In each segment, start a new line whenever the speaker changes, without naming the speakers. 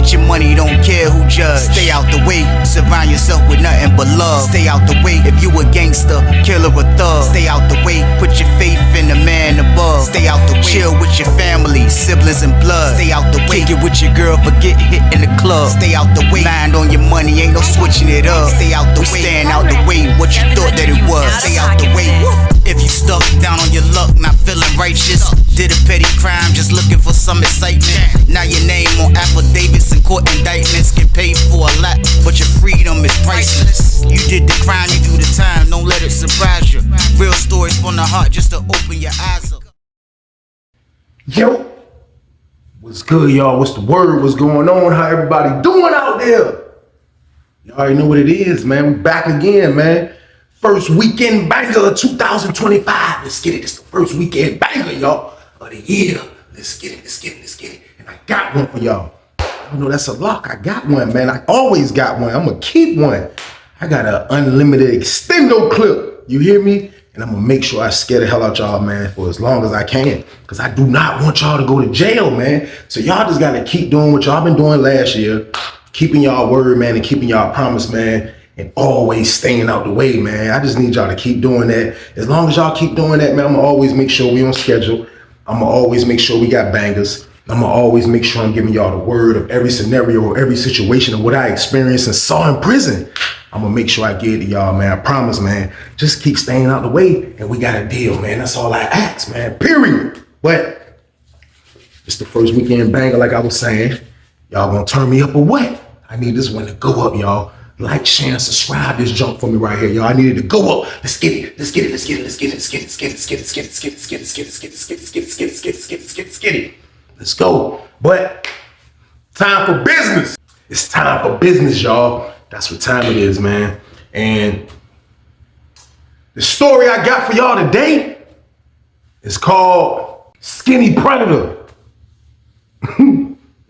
Get your money, don't care who judge. Stay out the way, surround yourself with nothing but love. Stay out the way, if you a gangster, killer or thug. Stay out the way, put your faith in the man above. Stay out the way, chill with your family, siblings and blood. Stay out the way, kick it with your girl, forget hit in the club. Stay out the way, mind on your money, ain't no switching it up. Stay out the way, stand out the way, what you thought that it was. Stay out the way. If you stuck down on your luck, not feeling righteous, did a petty crime, just looking for some excitement. Now your name on affidavits and court indictments, get paid for a lot, but your freedom is priceless. You did the crime, you do the time, don't let it surprise you. Real stories from the heart, just to open your eyes up.
Yo, what's good, y'all? What's the word? What's going on? How everybody doing out there? You already know what it is, man. We back again, man. First weekend banger of 2025. Let's get it. It's the first weekend banger, y'all, of the year. Let's get it, let's get it, let's get it. And I got one for y'all. I know that's a lock. I got one, man. I always got one. I'm going to keep one. I got an unlimited extendo clip. You hear me? And I'm going to make sure I scare the hell out y'all, man, for as long as I can. Because I do not want y'all to go to jail, man. So y'all just got to keep doing what y'all been doing last year. Keeping y'all word, man, and keeping y'all promise, man. And always staying out the way, man. I just need y'all to keep doing that. As long as y'all keep doing that, man, I'm going to always make sure we on schedule. I'm going to always make sure we got bangers. I'm going to always make sure I'm giving y'all the word of every scenario or every situation of what I experienced and saw in prison. I'm going to make sure I give it to y'all, man. I promise, man. Just keep staying out the way and we got a deal, man. That's all I ask, man. Period. But it's the first weekend banger, like I was saying. Y'all going to turn me up or what? I need this one to go up, y'all. Like, share, and subscribe this junk for me right here, y'all. I need it to go up. Let's get it. Let's get it. Let's get it. Let's get it. Let's get it. Let's get it. Let's get it. Let's get it. Let's get it. Let's get it. Let's get it. Let's get it. Let's get it. Let's get it. Let's get it. Let's get it. Let's get it. Let's go. But time for business. It's time for business, y'all. That's what time it is, man. And the story I got for y'all today is called Skinny Predator.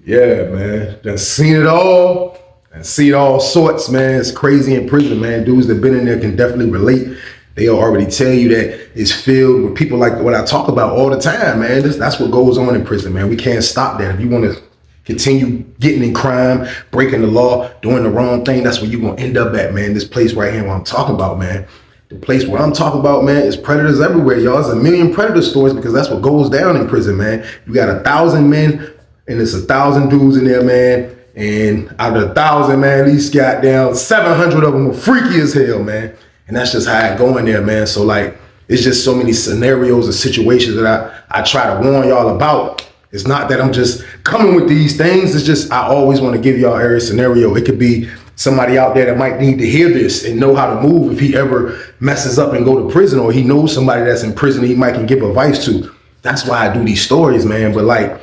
Yeah, man. Done seen it all. And see all sorts, man. It's crazy in prison, man. Dudes that been in there can definitely relate. They'll already tell you that it's filled with people like what I talk about all the time, man. That's what goes on in prison, man. We can't stop that. If you want to continue getting in crime, breaking the law, doing the wrong thing, that's where you're going to end up at, man. This place right here, what I'm talking about, man. The place where I'm talking about, man, is predators everywhere, y'all. It's a million predator stories because that's what goes down in prison, man. You got 1,000 men and it's 1,000 dudes in there, man. And out of 1,000, man, at least got down 700 of them were freaky as hell, man. And that's just how it go in there, man. So like, it's just so many scenarios and situations that I try to warn y'all about. It's not that I'm just coming with these things. It's just, I always want to give y'all every scenario. It could be somebody out there that might need to hear this and know how to move if he ever messes up and go to prison, or he knows somebody that's in prison he might can give advice to. That's why I do these stories, man. But like,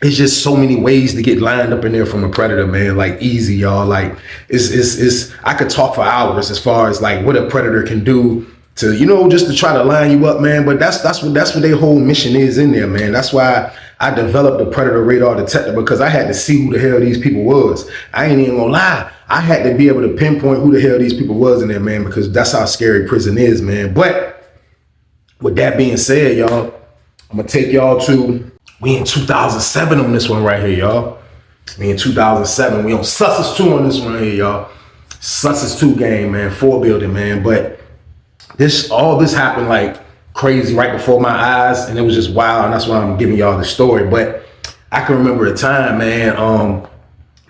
it's just so many ways to get lined up in there from a predator, man. Like, easy, y'all. Like, it's I could talk for hours as far as like what a predator can do to, you know, just to try to line you up, man. But that's what their whole mission is in there, man. That's why I developed the predator radar detector, because I had to see who the hell these people was. I ain't even gonna lie. I had to be able to pinpoint who the hell these people was in there, man, because that's how scary prison is, man. But with that being said, y'all, I'm gonna take y'all to, we in 2007 on this one right here, y'all. We in 2007. We on Sussex 2 on this one right here, y'all. Sussex 2 game, man. 4 building, man. But all this happened like crazy right before my eyes, and it was just wild, and that's why I'm giving y'all the story. But I can remember a time, man,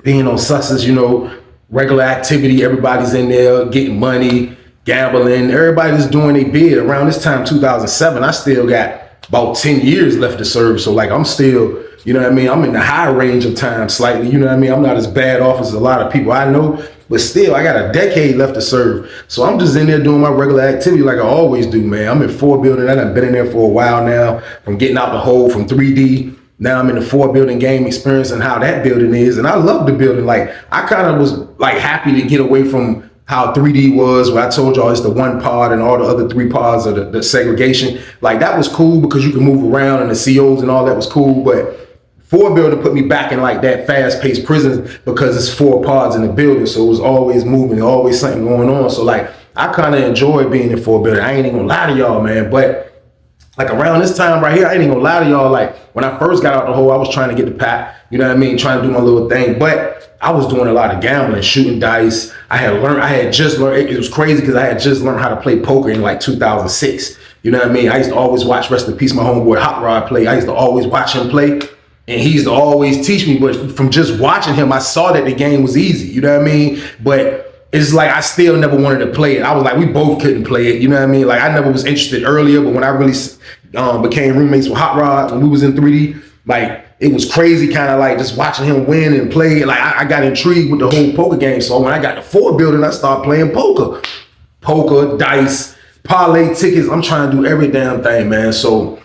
being on Sussex, you know, regular activity, everybody's in there getting money, gambling, everybody's doing their bid. Around this time, 2007, I still got about 10 years left to serve. So like, I'm still, you know what I mean? I'm in the high range of time slightly, you know what I mean? I'm not as bad off as a lot of people I know, but still I got a decade left to serve. So I'm just in there doing my regular activity like I always do, man. I'm in 4 building. I done been in there for a while now, from getting out the hole from 3D. Now I'm in the 4 building game, experiencing how that building is. And I love the building. Like, I kind of was like happy to get away from how 3D was, where I told y'all it's the 1 pod and all the other 3 pods of the segregation. Like, that was cool because you can move around, and the COs and all that was cool. But 4 building put me back in like that fast-paced prison because it's 4 pods in the building. So it was always moving, always something going on. So like, I kind of enjoyed being in 4 building. I ain't even gonna lie to y'all, man. But like around this time right here, I ain't even gonna lie to y'all. Like when I first got out the hole, I was trying to get the pack, you know what I mean? Trying to do my little thing. But I was doing a lot of gambling, shooting dice. I had just learned, it was crazy because I had just learned how to play poker in like 2006. You know what I mean? I used to always watch, rest in peace, my homeboy Hot Rod play. I used to always watch him play. And he used to always teach me, but from just watching him, I saw that the game was easy, you know what I mean? But it's like I still never wanted to play it. I was like, we both couldn't play it, you know what I mean? Like I never was interested earlier, but when I really became roommates with Hot Rod when we was in 3D, like it was crazy kind of like just watching him win and play. Like I got intrigued with the whole poker game. So when I got the 4 building, I started playing poker. Poker, dice, parlay tickets. I'm trying to do every damn thing, man. So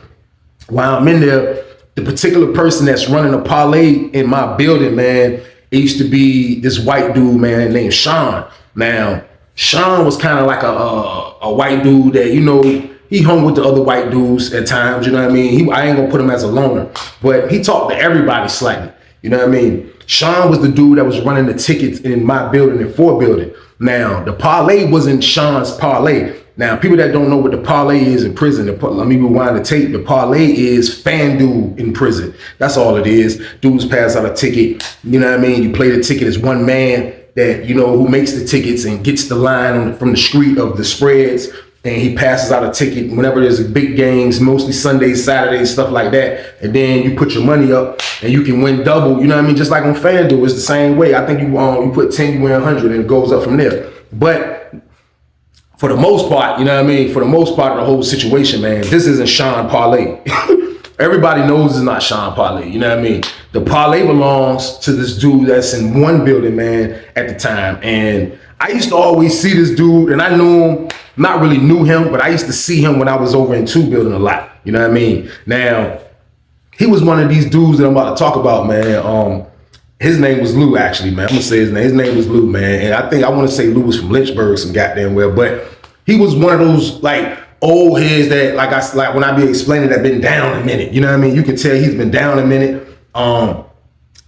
while I'm in there, the particular person that's running a parlay in my building, man, it used to be this white dude, man, named Sean. Now, Sean was kind of like a white dude that, you know, he hung with the other white dudes at times, you know what I mean? I ain't gonna put him as a loner, but he talked to everybody slightly, you know what I mean? Sean was the dude that was running the tickets in my building, in 4 building. Now, the parlay wasn't Sean's parlay. Now, people that don't know what the parlay is in prison, let me rewind the tape. The parlay is FanDuel in prison. That's all it is. Dudes pass out a ticket. You know what I mean? You play the ticket as one man that, you know, who makes the tickets and gets the line from the street of the spreads. And he passes out a ticket whenever there's big games, mostly Sundays, Saturdays, stuff like that. And then you put your money up and you can win double. You know what I mean? Just like on FanDuel, it's the same way. I think you put 10, you win 100 and it goes up from there. But for the most part, you know what I mean? For the most part of the whole situation, man, this isn't Sean Parlay. Everybody knows it's not Sean Parlay, you know what I mean? The parlay belongs to this dude that's in 1 building, man, at the time. And I used to always see this dude, and I knew him, not really knew him, but I used to see him when I was over in 2 building a lot, you know what I mean? Now, he was one of these dudes that I'm about to talk about, man. His name was Lou, actually, man. I'm gonna say his name. His name was Lou, man. And I want to say Lou was from Lynchburg, some goddamn well, but he was one of those like old heads that like when I be explaining that been down a minute. You know what I mean? You can tell he's been down a minute.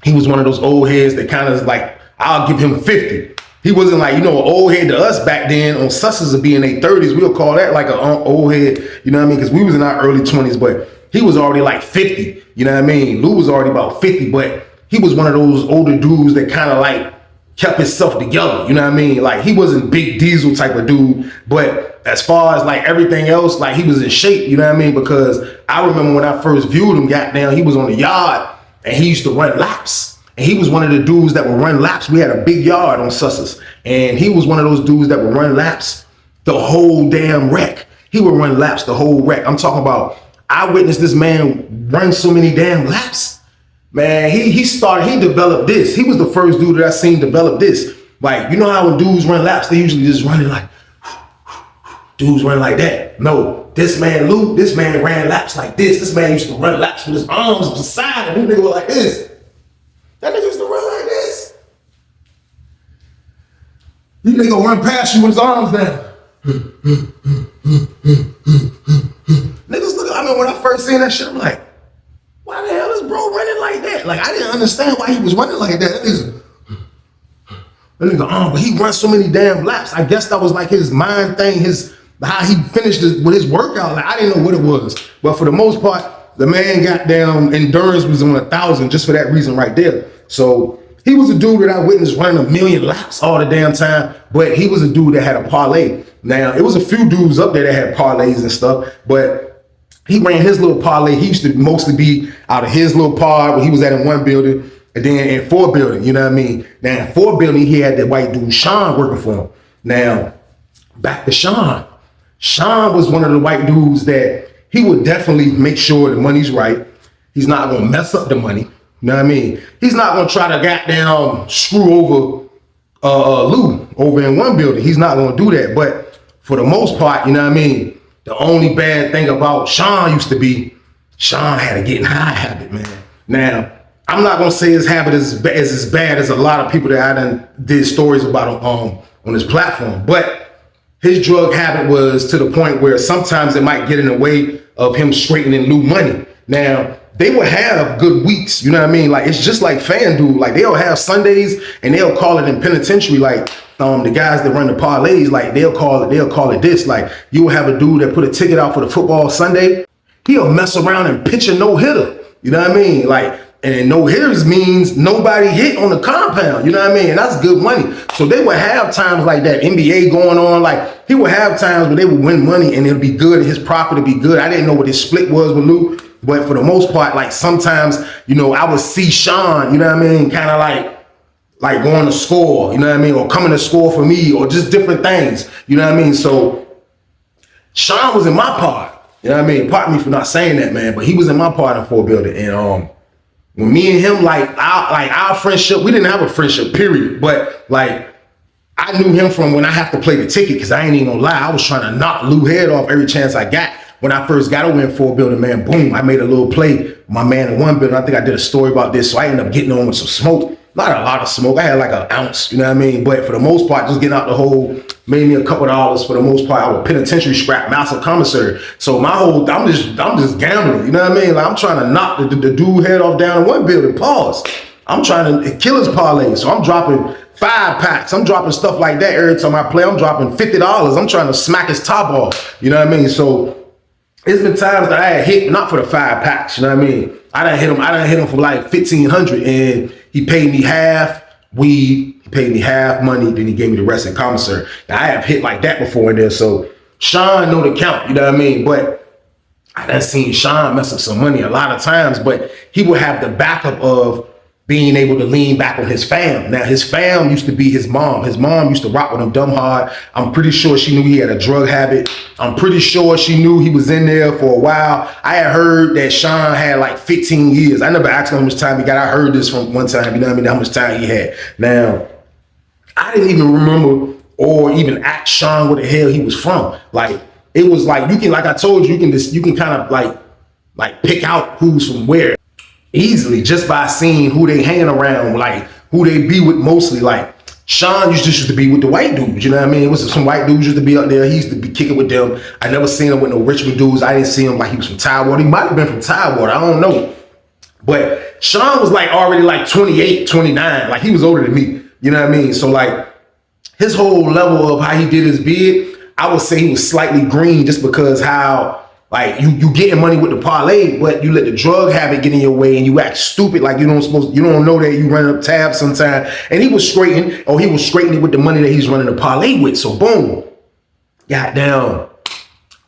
He was one of those old heads that kind of like, I'll give him 50. He wasn't like, you know, an old head to us back then on susses of being in their 30s. We'll call that like an old head, you know what I mean? Because we was in our early 20s, but he was already like 50. You know what I mean? Lou was already about 50, but he was one of those older dudes that kind of like kept himself together, you know what I mean? Like he wasn't Big Diesel type of dude, but as far as like everything else, like he was in shape, you know what I mean? Because I remember when I first viewed him, goddamn, he was on the yard and he used to run laps. And he was one of the dudes that would run laps. We had a big yard on Susses, and he was one of those dudes that would run laps the whole damn wreck. He would run laps the whole wreck. I'm talking about, I witnessed this man run so many damn laps. Man, he developed this. He was the first dude that I seen develop this. Like, you know how when dudes run laps, they usually just running like, dudes run like that. No, this man, Luke, this man ran laps like this. This man used to run laps with his arms to the side, and this nigga was like this. That nigga used to run like this. You nigga gonna run past you with his arms down. Niggas look, I mean, when I first seen that shit, I'm like, why the hell is bro running like that? Like, I didn't understand why he was running like that. But he runs so many damn laps. I guess that was like his mind thing, how he finished with his workout. Like, I didn't know what it was. But for the most part, the man got down, endurance was on 1,000 just for that reason right there. So he was a dude that I witnessed running 1,000,000 laps all the damn time, but he was a dude that had a parlay. Now, it was a few dudes up there that had parlays and stuff, but he ran his little parlay. He used to mostly be out of his little pod where he was at in 1 building, and then in 4 building, you know what I mean? Now, in 4 building, he had that white dude, Sean, working for him. Now, back to Sean. Sean was one of the white dudes that he would definitely make sure the money's right. He's not going to mess up the money. You know what I mean? He's not going to try to goddamn screw over Lou over in 1 building. He's not going to do that. But for the most part, you know what I mean? The only bad thing about Sean used to be, Sean had a getting high habit, man. Now, I'm not gonna say his habit is as bad as a lot of people that I done did stories about on this platform, but his drug habit was to the point where sometimes it might get in the way of him straightening Lou money. Now, they would have good weeks, you know what I mean? Like, it's just like FanDuel. Like, they'll have Sundays and they'll call it in penitentiary, like, the guys that run the parlays, like they'll call it this. Like, you will have a dude that put a ticket out for the football Sunday, he'll mess around and pitch a no-hitter. You know what I mean? Like, and no-hitters means nobody hit on the compound. You know what I mean? And that's good money. So they would have times like that, NBA going on. Like, he would have times where they would win money and it'll be good and his profit would be good. I didn't know what his split was with Lou, but for the most part, like sometimes, you know, I would see Sean, you know what I mean? Kind of like going to score, you know what I mean? Or coming to score for me or just different things, you know what I mean? So Sean was in my part. You know what I mean? Pardon me for not saying that, man, but he was in my part in Fort Building. And when me and him, like our friendship, we didn't have a friendship, period. But like I knew him from when I have to play the ticket, because I ain't even gonna lie, I was trying to knock Lou head off every chance I got. When I first got over in Fort Building, man, boom, I made a little play. My man in one building, I think I did a story about this, so I ended up getting on with some smoke. Not a lot of smoke. I had like an ounce, you know what I mean? But for the most part, just getting out the hole, made me a couple dollars. For the most part, I was penitentiary scrap, master commissary. So my whole, I'm just gambling, you know what I mean? Like I'm trying to knock the dude head off down in one building, pause. I'm trying to kill his parlay. So I'm dropping 5 packs. I'm dropping stuff like that every time I play. I'm dropping $50. I'm trying to smack his top off, you know what I mean? So it's been times that I had hit, not for the 5 packs, you know what I mean? I done hit him for like $1,500 and he paid me half weed, he paid me half money, then he gave me the rest in commissary. Now I have hit like that before in there, so Sean know the count, you know what I mean? But I done seen Sean mess up some money a lot of times, but he would have the backup of being able to lean back on his fam. Now, his fam used to be his mom. His mom used to rock with him dumb hard. I'm pretty sure she knew he had a drug habit. I'm pretty sure she knew he was in there for a while. I had heard that Sean had like 15 years. I never asked him how much time he got. I heard this from one time, you know what I mean, how much time he had. Now, I didn't even remember or even ask Sean where the hell he was from. Like, it was like, you can, like I told you, you can kind of like pick out who's from where easily just by seeing who they hanging around, like who they be with mostly. Like Sean used to be with the white dudes, you know what I mean? It was some white dudes used to be up there. He used to be kicking with them. I never seen him with no Richmond dudes. I didn't see him like he was from Tidewater. He might have been from Tidewater, I don't know. But Sean was like already like 28, 29. Like he was older than me, you know what I mean? So like his whole level of how he did his bid, I would say he was slightly green just because how like you getting money with the parlay, but you let the drug habit get in your way and you act stupid like you don't know that you running up tabs sometime. And he was straightening it with the money that he's running the parlay with. So boom, goddamn,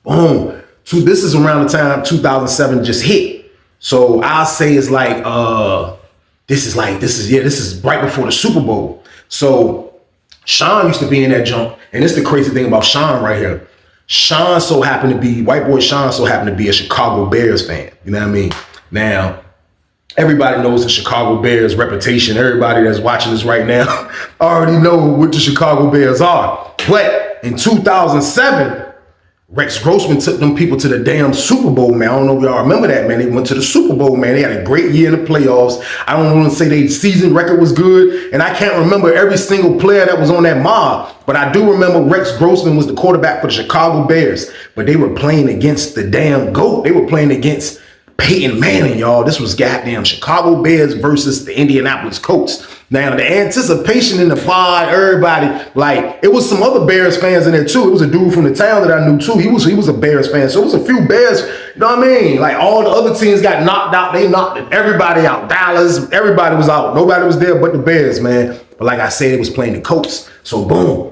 boom. So this is around the time 2007 just hit. So I'll say it's like this is right before the Super Bowl. So Sean used to be in that jump, and it's the crazy thing about Sean right here. White boy Sean so happened to be a Chicago Bears fan. You know what I mean? Now, everybody knows the Chicago Bears reputation. Everybody that's watching this right now already know what the Chicago Bears are. But in 2007, Rex Grossman took them people to the damn Super Bowl, man. I don't know if y'all remember that, man. They went to the Super Bowl, man. They had a great year in the playoffs. I don't want to say their season record was good, and I can't remember every single player that was on that mob, but I do remember Rex Grossman was the quarterback for the Chicago Bears, but they were playing against the damn GOAT. They were playing against Peyton Manning, y'all. This was goddamn Chicago Bears versus the Indianapolis Colts. Now, the anticipation in the pod, everybody, like, it was some other Bears fans in there, too. It was a dude from the town that I knew, too. He was a Bears fan. So it was a few Bears, you know what I mean? Like, all the other teams got knocked out. They knocked everybody out. Dallas, everybody was out. Nobody was there but the Bears, man. But like I said, it was playing the Colts. So, boom.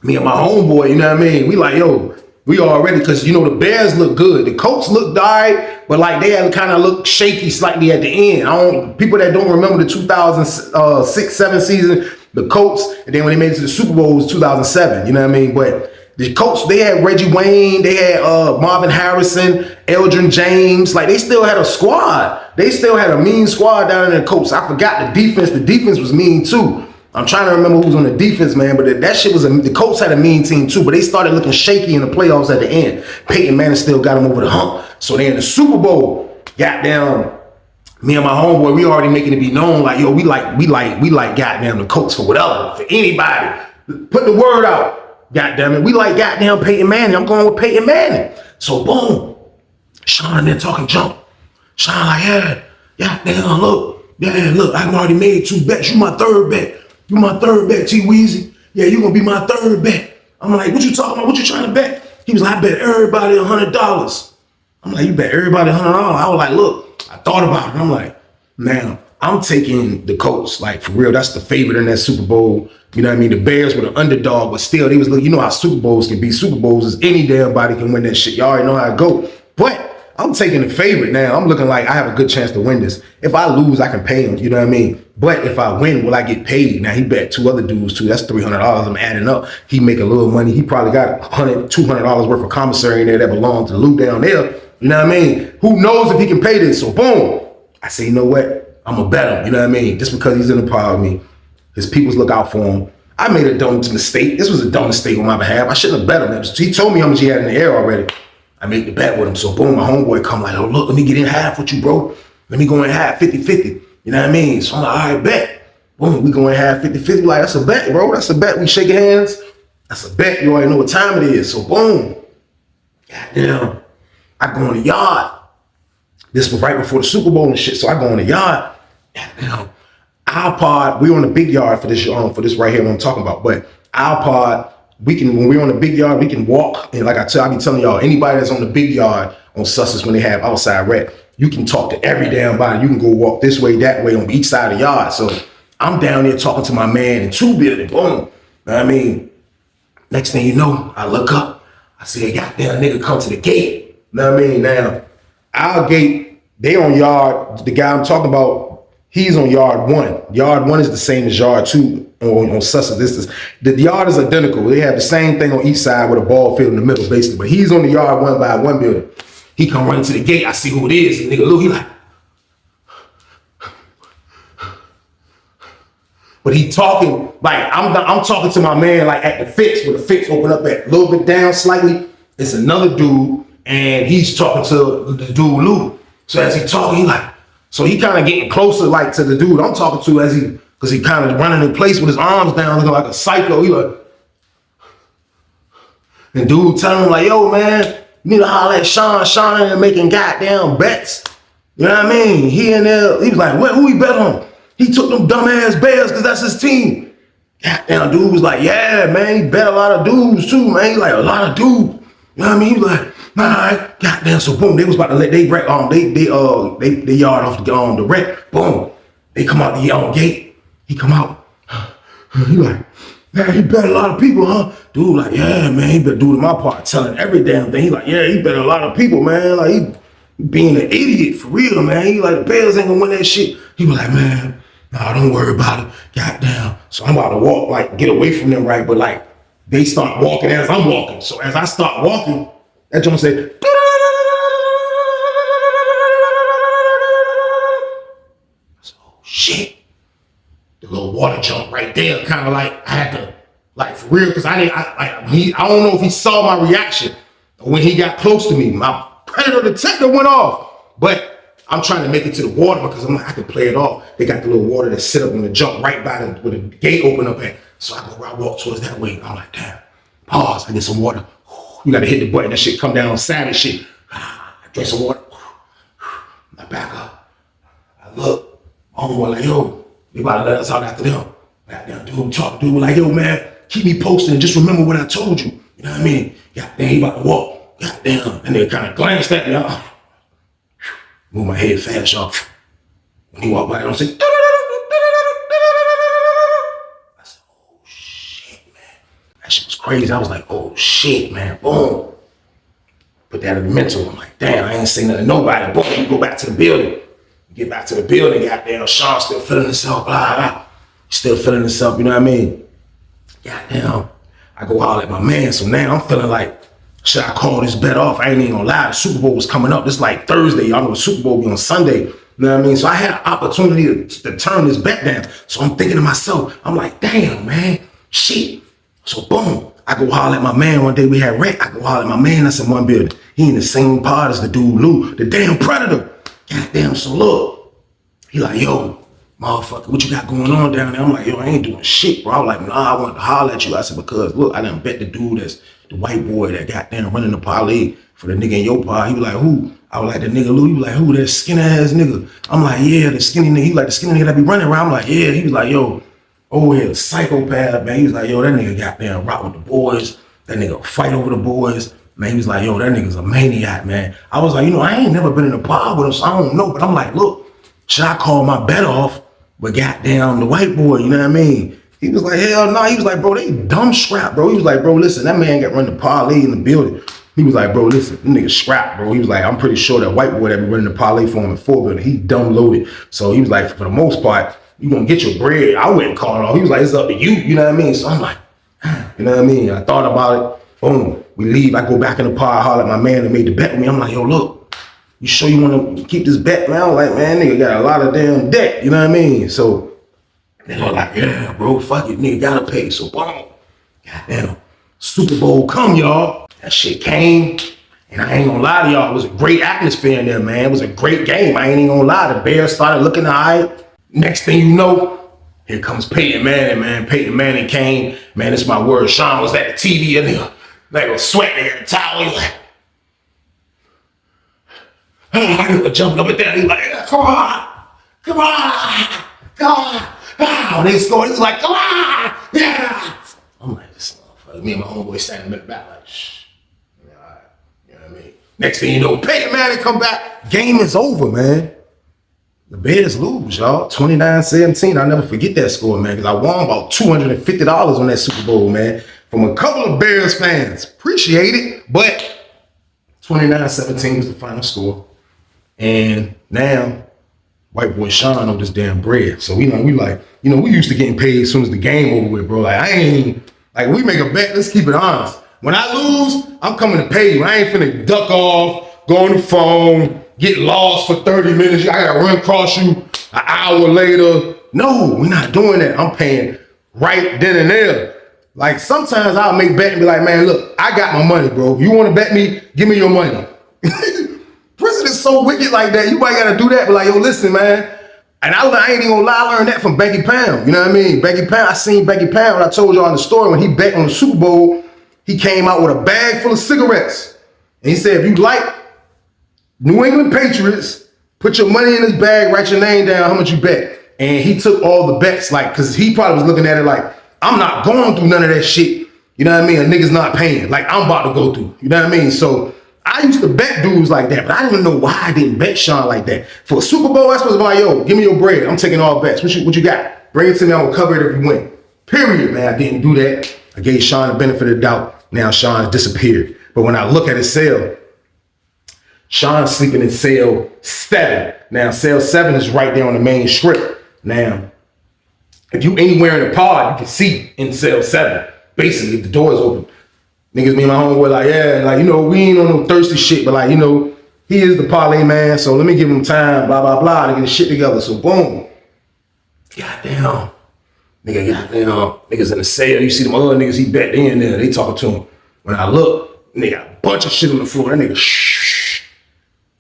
Me and my homeboy, you know what I mean? We like, yo, we already, because, you know, the Bears look good. The Colts looked all right, but like they had kind of looked shaky slightly at the end. People that don't remember the 2006-07 season, the Colts, and then when they made it to the Super Bowl, it was 2007, you know what I mean? But the Colts, they had Reggie Wayne, they had Marvin Harrison, Eldrin James. Like, they still had a squad. They still had a mean squad down in the Colts. I forgot the defense. The defense was mean, too. I'm trying to remember who was on the defense, man, but that shit was the Colts had a mean team too, but they started looking shaky in the playoffs at the end. Peyton Manning still got them over the hump. So they in the Super Bowl, goddamn, me and my homeboy, we already making it be known, like, yo, we like goddamn the Colts for whatever, for anybody. Put the word out, goddamn it. We like goddamn Peyton Manning. I'm going with Peyton Manning. So boom, Sean there talking jump. Sean like, yeah, damn, look, I've already made 2 bets. You my third bet. You my third bet, T-Weezy. Yeah, you gonna be my third bet. I'm like, what you talking about? What you trying to bet? He was like, I bet everybody $100. I'm like, you bet everybody $100. I was like, look, I thought about it. I'm like, now I'm taking the Colts, like for real. That's the favorite in that Super Bowl. You know what I mean? The Bears were the underdog, but still, they was you know how Super Bowls can be. Super Bowls is any damn body can win that shit. Y'all already know how it go. But I'm taking the favorite now. I'm looking like I have a good chance to win this. If I lose, I can pay him. You know what I mean? But if I win, will I get paid? Now, he bet 2 other dudes, too. That's $300. I'm adding up. He make a little money. He probably got $200 worth of commissary in there that belongs to Lou down there. You know what I mean? Who knows if he can pay this? So, boom. I say, you know what? I'm going to bet him. You know what I mean? Just because he's in the power of me. His peoples look out for him. I made a dumb mistake. This was a dumb mistake on my behalf. I shouldn't have bet him. He told me how much he had in the air already. I made the bet with him. So boom, my homeboy come like, oh, look, let me get in half with you, bro. Let me go in half 50-50. You know what I mean? So I'm like, all right, bet. Boom, we go in half 50-50. Like, that's a bet, bro. That's a bet. We shake hands. That's a bet. You already know what time it is. So boom. Goddamn. I go in the yard. This was right before the Super Bowl and shit. So I go in the yard. Goddamn. Our pod, we're on the big yard for this right here what I'm talking about. But our pod, when we're on the big yard, we can walk. And like I be telling y'all, anybody that's on the big yard on Sussex when they have outside rec, you can talk to every damn body. You can go walk this way, that way on each side of the yard. So I'm down there talking to my man in 2 building. Boom. Know what I mean? Next thing you know, I look up. I see a goddamn nigga come to the gate. Know what I mean? Now, our gate, they on yard. The guy I'm talking about, he's on yard 1. Yard 1 is the same as yard 2 on Sussex. The yard is identical. They have the same thing on each side with a ball field in the middle, basically. But he's on the yard 1 by 1 building. He come running to the gate. I see who it is. The nigga Lou, he like. But he talking, like, I'm talking to my man, like, at the fence, where the fence open up at a little bit down slightly. It's another dude, and he's talking to the dude Lou. So as he talking, he like, so he kind of getting closer, like, to the dude I'm talking to because he kind of running in place with his arms down, looking like a psycho. He like, and dude telling him like, yo, man, you need to holler at Sean and making goddamn bets. You know what I mean? He in there, he was like, what, who he bet on? He took them dumbass Bears because that's his team. Goddamn, dude was like, yeah, man, he bet a lot of dudes too, man. He like, a lot of dudes. You know what I mean? He was like, all right, goddamn. So boom, they was about to let they yard off the wreck. Boom, they come out the gate. He come out. He like, man, he bet a lot of people, huh? Dude like, yeah, man, he bet dude in my part telling every damn thing. He like, yeah, he bet a lot of people, man. Like he being an idiot for real, man. He like, the Bears ain't gonna win that shit. He was like, man, nah, don't worry about it. Goddamn. So I'm about to walk, like, get away from them, right? But like, they start walking as I'm walking. So as I start walking, that joint said, so shit. The little water jump right there, kind of like I had to, like, for real, because I don't know if he saw my reaction when he got close to me. My predator detector went off, but I'm trying to make it to the water because I'm like, I can play it off. They got the little water that sit up on the jump right by where the gate open up at. So I walk towards that way. I'm like, damn, pause, I get some water. You gotta hit the button, that shit come down, savage shit. I drink some water. I back up. I look, homeboy like, yo, they about to let us out after them. Goddamn, dude, talk to dude like, yo, man, keep me posted and just remember what I told you. You know what I mean? Goddamn, he about to walk. Goddamn. And they kind of glanced at me. Move my head fast, y'all. When he walked by, I don't say, I said, oh, shit, man. That shit was crazy. I was like, oh, shit, man. Boom. Put that in the mental. I'm like, damn, I ain't saying nothing to nobody. Boom, you go back to the building. Get back to the building, goddamn, Sean still feeling himself, blah, blah. Still feeling himself, you know what I mean? Goddamn, I go holler at my man, so now I'm feeling like, should I call this bet off? I ain't even gonna lie, the Super Bowl was coming up. This like Thursday, y'all know the Super Bowl be on Sunday, you know what I mean? So I had an opportunity to turn this bet down. So I'm thinking to myself, I'm like, damn, man, shit. So boom, I go holler at my man one day, we had wreck. I go holler at my man that's in one building. He in the same pod as the dude Lou, the damn predator. Goddamn, so look, he like, yo, motherfucker, what you got going on down there? I'm like, yo, I ain't doing shit, bro. I was like, nah, I wanted to holler at you. I said, because look, I done bet the dude that's the white boy that goddamn running the parlay for the nigga in your pod. He was like, who? I was like, the nigga Lou. He was like, who? That skinny ass nigga. I'm like, yeah, the skinny nigga. He like, the skinny nigga that be running around. I'm like, yeah. He was like, yo, oh yeah, psychopath, man. He was like, yo, that nigga goddamn rock with the boys. That nigga fight over the boys. Man, he was like, yo, that nigga's a maniac, man. I was like, I ain't never been in a bar with him, so I don't know. But I'm like, look, should I call my bet off? But goddamn, the white boy, you know what I mean? He was like, hell no. He was like, bro, they dumb scrap, bro. He was like, bro, listen, that man got run the parlay in the building. He was like, bro, listen, them niggas scrap, bro. He was like, I'm pretty sure that white boy that be running the parlay for him in 4 building, he dumb loaded. So he was like, for the most part, you gonna get your bread. I wouldn't call it off. He was like, it's up to you, you know what I mean? So I'm like, you know what I mean? I thought about it. Boom. We leave. I go back in the pod, holler at my man that made the bet with me. I'm like, yo, look, you sure you want to keep this bet, man? I'm like, man, nigga got a lot of damn debt. You know what I mean? So they were like, yeah, bro, fuck it. Nigga gotta pay. So boom. Goddamn. Super Bowl come, y'all. That shit came. And I ain't gonna lie to y'all. It was a great atmosphere in there, man. It was a great game. I ain't even gonna lie. The Bears started looking high. Next thing you know, here comes Peyton Manning, man. Peyton Manning came. Man, it's my word. Sean was at the TV and they was sweating at the towel. He's like, I jumping up and down. He's like, come on. And they scored. He's like, come on. Yeah. I'm like, this motherfucker. Me and my homeboy standing in the back like, shh. Yeah, all right. You know what I mean? Next thing you know, Peyton Manning come back. Game is over, man. The Bears lose, y'all. 29-17. I'll never forget that score, man, because I won about $250 on that Super Bowl, man, from a couple of Bears fans. Appreciate it, but 29-17 was the final score. And now, white boy Sean on this damn bread. So we used to getting paid as soon as the game over with, bro. Like, we make a bet, let's keep it honest. When I lose, I'm coming to pay you. I ain't finna duck off, go on the phone, get lost for 30 minutes. I gotta run across you an hour later. No, we're not doing that. I'm paying right then and there. Like, sometimes I'll make bet and be like, man, look, I got my money, bro. You wanna bet me? Give me your money. Prison is so wicked like that. You might gotta do that, but like, yo, listen, man. And I ain't even gonna lie, I learned that from Becky Pound. You know what I mean? Becky Pound, I seen Becky Pound when I told y'all in the story when he bet on the Super Bowl, he came out with a bag full of cigarettes. And he said, if you like New England Patriots, put your money in this bag, write your name down, how much you bet. And he took all the bets, like, because he probably was looking at it like, I'm not going through none of that shit. You know what I mean? A nigga's not paying. Like, I'm about to go through. You know what I mean? So I used to bet dudes like that, but I didn't know why I didn't bet Sean like that. For a Super Bowl, I supposed to be like, yo, give me your bread. I'm taking all bets. What you got? Bring it to me. I'm going to cover it if you win. Period, man. I didn't do that. I gave Sean the benefit of the doubt. Now Sean has disappeared. But when I look at his cell, Sean's sleeping in cell 7. Now, cell 7 is right there on the main strip. Now, if you anywhere in the pod, you can see in cell 7. Basically, if the door is open. Niggas, me and my homeboy, like, yeah, like, we ain't on no thirsty shit, but like, he is the parlay man, so let me give him time, blah, blah, blah, to get his shit together. So, boom. Goddamn. Niggas in the cell. You see them other niggas he bet in there. They talking to him. When I look, nigga, a bunch of shit on the floor. That nigga,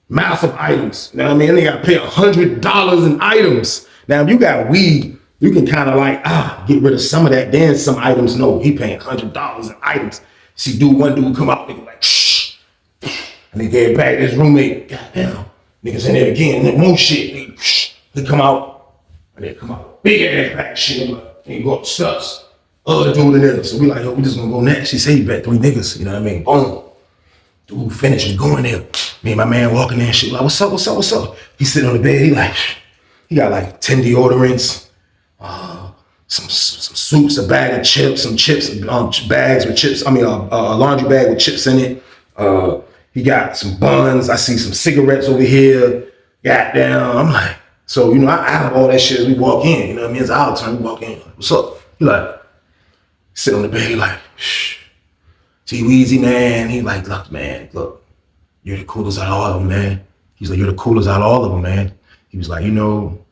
massive items. You know what I mean? They got to pay $100 in items. Now, if you got weed, you can kind of like, get rid of some of that. Then some items, no, he paying $100 in items. See, one dude come out, nigga like, shh. And they gave back his roommate. Goddamn. Niggas in there again, more shit. They come out, and they come out. Big ass back shit. They go up the steps. Other dude in there. So we like, yo, we just gonna go next. He said he bet 3 niggas. You know what I mean? Boom. Dude finished. We going there. Me and my man walking in and shit. Like, what's up? He sitting on the bed. He got like 10 deodorants, some soups, a bag of chips, some chips, bags with chips. I mean, a laundry bag with chips in it. He got some buns. I see some cigarettes over here. Goddamn. I'm like, so, I have all that shit as we walk in. You know what I mean? It's our turn. We walk in. What's up? He like, sit on the bed. He like, shh. T-Weezy, man. He like, look, you're the coolest out of all of them, man. He's like, you're the coolest out of all of them, man. He was like,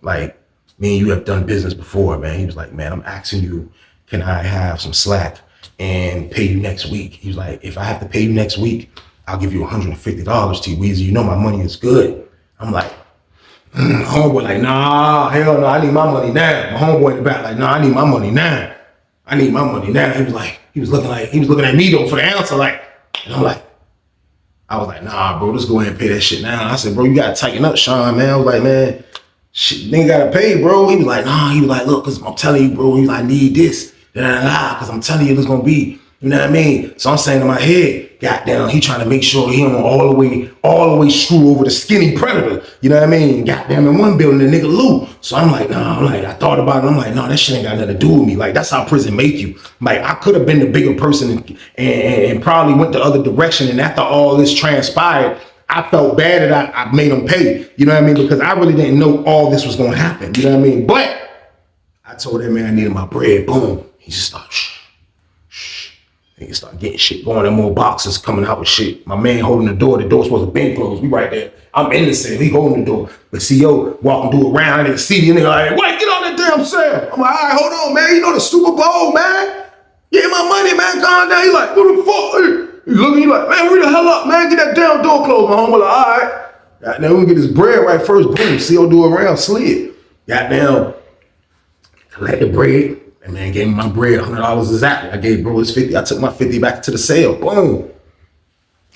like, me and you have done business before, man. He was like, man, I'm asking you, can I have some slack and pay you next week? He was like, if I have to pay you next week, I'll give you $150, T-Weezy. My money is good. I'm like, homeboy like, nah, hell no, I need my money now. My homeboy in the back like, nah, I need my money now. He was looking at me though for the answer, like, and I was like, nah, bro, let's go ahead and pay that shit now. I said, bro, you gotta tighten up, Sean, man. I was like, man, shit, nigga gotta pay, bro. He was like, nah, he was like, look, cause I'm telling you, bro, I need this, cause I'm telling you it's gonna be, you know what I mean? So I'm saying in my head, goddamn, he trying to make sure he don't all the way screw over the skinny predator. You know what I mean? Goddamn, in one building, the nigga Lou. So I'm like, nah, I thought about it. I'm like, no, that shit ain't got nothing to do with me. Like, that's how prison make you. Like, I could have been the bigger person and probably went the other direction. And after all this transpired, I felt bad that I made him pay. You know what I mean? Because I really didn't know all this was going to happen. You know what I mean? But I told that man I needed my bread. Boom. He just started, shh. He started getting shit going. And more boxes coming out with shit. My man holding the door. The door's supposed to be closed. We right there. I'm in the cell. He holding the door. But CO walking through around and see the nigga like, wait, get on that damn cell. I'm like, all right, hold on, man. You know the Super Bowl, man. Get my money, man. Calm down. He like, what the fuck? He looking, he like, man, hurry the hell up, man. Get that damn door closed. My homie like, all right. Goddamn, we get his bread right first. Boom. CO do around, slid. Goddamn. Collect the bread. And man gave me my bread, $100 exactly. I gave bro his 50. I took my 50 back to the cell. Boom.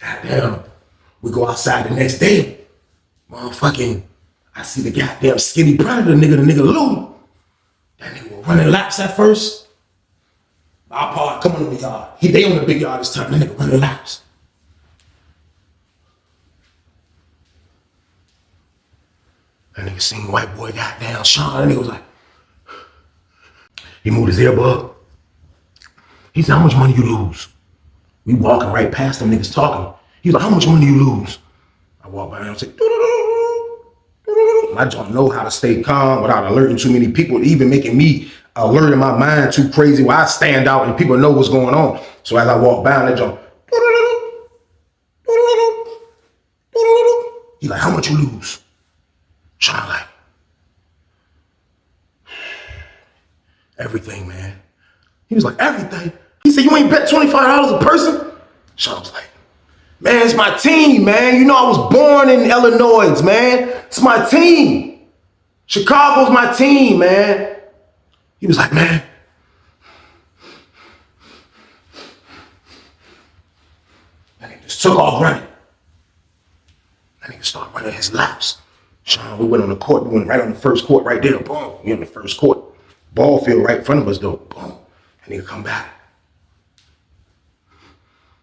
Goddamn. We go outside the next day. Motherfucking, I see the goddamn skinny predator nigga, the nigga Lou. That nigga was running laps at first. Our part coming on the yard. They on the big yard this time. That nigga running laps. That nigga seen white boy goddamn Sean. That nigga was like, he moved his earbud. He said, how much money you lose? We walking right past them niggas talking. He's like, how much money you lose? I walk by and I say, I don't know how to stay calm without alerting too many people, even making me alert in my mind too crazy where I stand out and people know what's going on. So as I walk by and they jump, he's like, how much you lose? Sean like, everything, man. He was like, everything? He said, you ain't bet $25 a person? Sean was like, man, it's my team, man. You know I was born in Illinois, man. It's my team. Chicago's my team, man. He was like, man. And he just took off running. And he started running his laps. Sean, we went on the court. We went right on the first court right there. Boom. We in the first court. Ball field right in front of us, though. Boom. And he'll come back.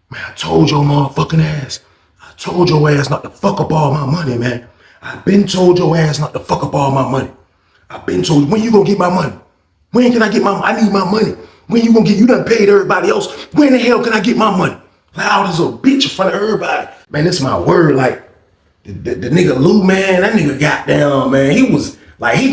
Man, I told your motherfucking ass. I told your ass not to fuck up all my money, man. I've been told your ass not to fuck up all my money. I've been told, when you gonna get my money? When can I get my money? I need my money. When you gonna get, you done paid everybody else. When the hell can I get my money? Loud as a bitch in front of everybody. Man, this is my word. Like, the nigga Lou, man, that nigga got down, man. He was like, he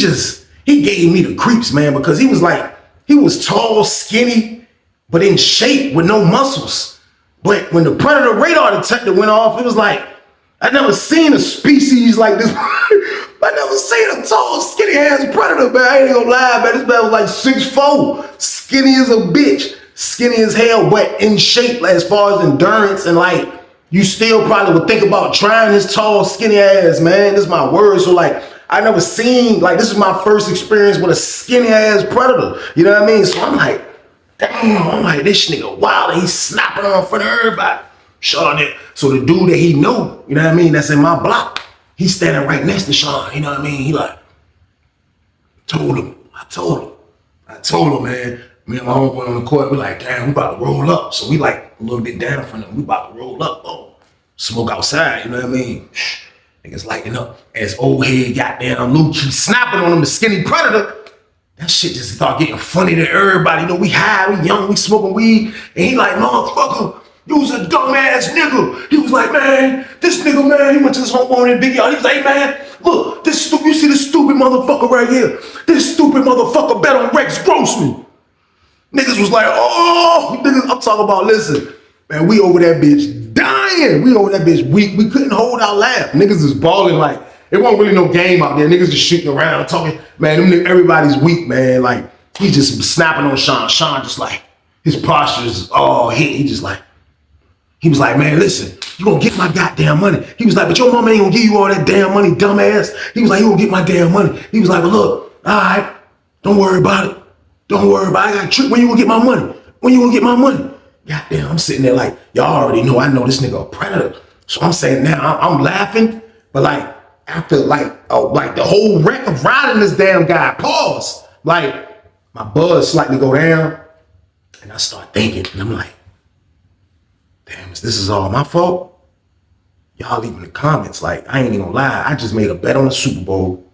gave me the creeps, man, because he was like, he was tall, skinny, but in shape with no muscles. But when the predator radar detector went off, it was like, I never seen a species like this. I never seen a tall, skinny ass predator, man. I ain't gonna lie, man. This man was like 6'4", skinny as a bitch, skinny as hell, but in shape as far as endurance and like, you still probably would think about trying his tall, skinny ass, man. This is my word. So like, I never seen, like, this is my first experience with a skinny ass predator. You know what I mean? So I'm like, damn, I'm like, this nigga wild. He's snapping on in front of everybody. Sean, so the dude that he know, you know what I mean, that's in my block, he's standing right next to Sean. You know what I mean? He like, I told him, man. Me and my homeboy on the court, we like, damn, we about to roll up. So we like a little bit down from him. We about to roll up. Oh, smoke outside, you know what I mean? Niggas lighting up. As old head goddamn Luke, he's snapping on him, the skinny predator. That shit just start getting funny to everybody. You know, we high, we young, we smoking weed. And he like, motherfucker, you was a dumbass nigga. He was like, man, this nigga, man, he went to his homeboy in Big Yard. He was like, hey, man, look, you see this stupid motherfucker right here? This stupid motherfucker bet on Rex Grossman. Niggas was like, oh, niggas, I'm talking about, listen, man, we over that bitch dying. We over that bitch weak. We couldn't hold our laugh. Niggas is balling like, it wasn't really no game out there. Niggas just shooting around, talking. Man, everybody's weak, man. Like, he just snapping on Sean. Sean just like, his posture is all hit. He was like, man, listen, you gonna get my goddamn money. He was like, but your mama ain't gonna give you all that damn money, dumbass. He was like, you gonna get my damn money. He was like, well, look, all right, don't worry about it. Don't worry about it. I got a trick. When you gonna get my money? When you gonna get my money? Goddamn, I'm sitting there like, y'all already know I know this nigga a predator. So I'm saying now, I'm laughing, but like, after like the whole wreck of riding this damn guy, pause. Like, my buzz slightly go down, and I start thinking, and I'm like, damn, this is all my fault? Y'all leave in the comments. Like, I ain't even gonna lie. I just made a bet on the Super Bowl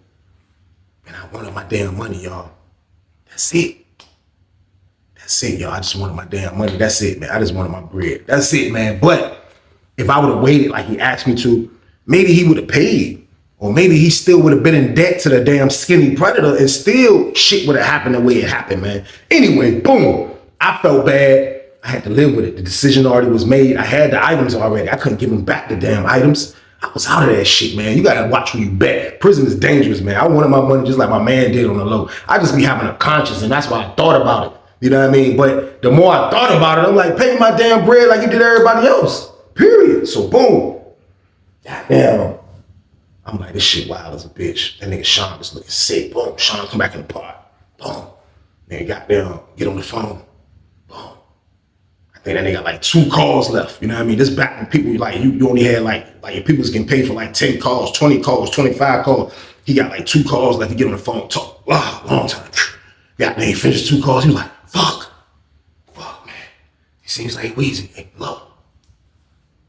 and I wanted my damn money, y'all. That's it. That's it, y'all. I just wanted my damn money. That's it, man. I just wanted my bread. That's it, man. But if I would have waited like he asked me to, maybe he would have paid. Or maybe he still would have been in debt to the damn skinny predator and still shit would have happened the way it happened, man. Anyway, boom. I felt bad. I had to live with it. The decision already was made. I had the items already. I couldn't give him back the damn items. I was out of that shit, man. You gotta watch who you bet. Prison is dangerous, man. I wanted my money just like my man did on the low. I just be having a conscience, and that's why I thought about it. You know what I mean? But the more I thought about it, I'm like, pay me my damn bread like you did everybody else. Period. So boom. Goddamn. I'm like, this shit wild as a bitch. That nigga Sean was looking sick. Boom. Sean come back in the pot. Boom. Nigga goddamn, get on the phone. Boom. I think that nigga got like 2 calls left. You know what I mean? This back when people like you only had like if people was getting paid for like 10 calls, 20 calls, 25 calls. He got like 2 calls left to get on the phone, talk. Wow, long time. Goddamn, he finished 2 calls. He was like, fuck, man. He seems like Weezy. Hey, look,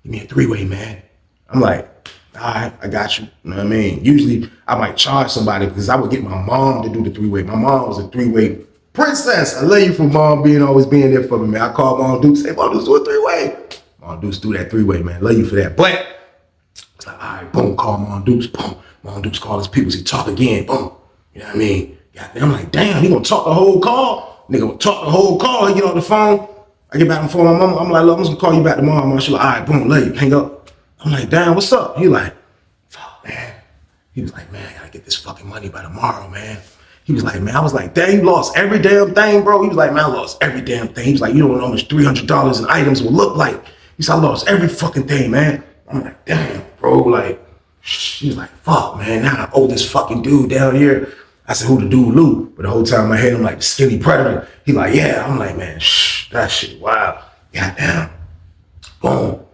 give me a 3-way, man. I'm like, all right, I got you. You know what I mean? Usually I might charge somebody because I would get my mom to do the 3-way. My mom was a 3-way princess. I love you for mom always being there for me, man. I called Mom Dukes, say, Mom Dukes, do a 3-way. Mom Dukes do that 3-way, man. Love you for that. But it's like, all right, boom, call Mom Dukes, boom. Mom Dukes call his people, he talk again, boom. You know what I mean? Goddamn, I'm like, damn, he gonna talk the whole call? Nigga gonna talk the whole call. He get on the phone. I get back on the phone with my mama. I'm like, look, I'm just gonna call you back tomorrow, man. She like, all right, boom, love you, hang up. I'm like, damn, what's up? He like, fuck, man. He was like, man, I gotta get this fucking money by tomorrow, man. He was like, man, I was like, damn, you lost every damn thing, bro. He was like, man, I lost every damn thing. He was like, you don't know how much $300 in items will look like. He said, I lost every fucking thing, man. I'm like, damn, bro, like, he was like, fuck, man, now I owe this fucking dude down here. I said, who the dude, Lou? But the whole time in my head, I'm like, the skinny predator. He like, yeah. I'm like, man, that shit, wow. Goddamn. Boom.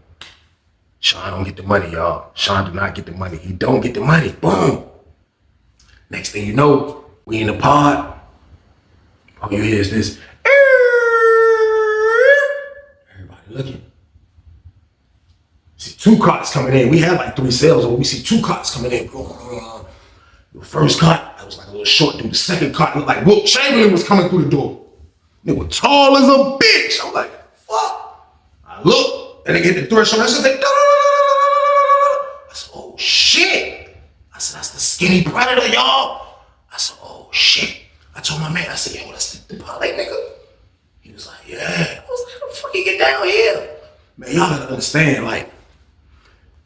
Sean don't get the money, y'all. Sean do not get the money. He don't get the money. Boom. Next thing you know, we in the pod. All you hear is this. Everybody looking. See 2 carts coming in. We had like 3 sales, but we see 2 carts coming in. The first cart, I was like a little short dude. The second cart looked like Wilt Chamberlain was coming through the door. They were tall as a bitch. I'm like, fuck. I look, and they hit the threshold. I said, I said, oh shit. I said, that's the skinny predator, y'all. I said, oh shit. I told my man, I said, yo, that's the parlay nigga. He was like, yeah. I was like, how the fuck you get down here? Man, y'all gotta understand, like,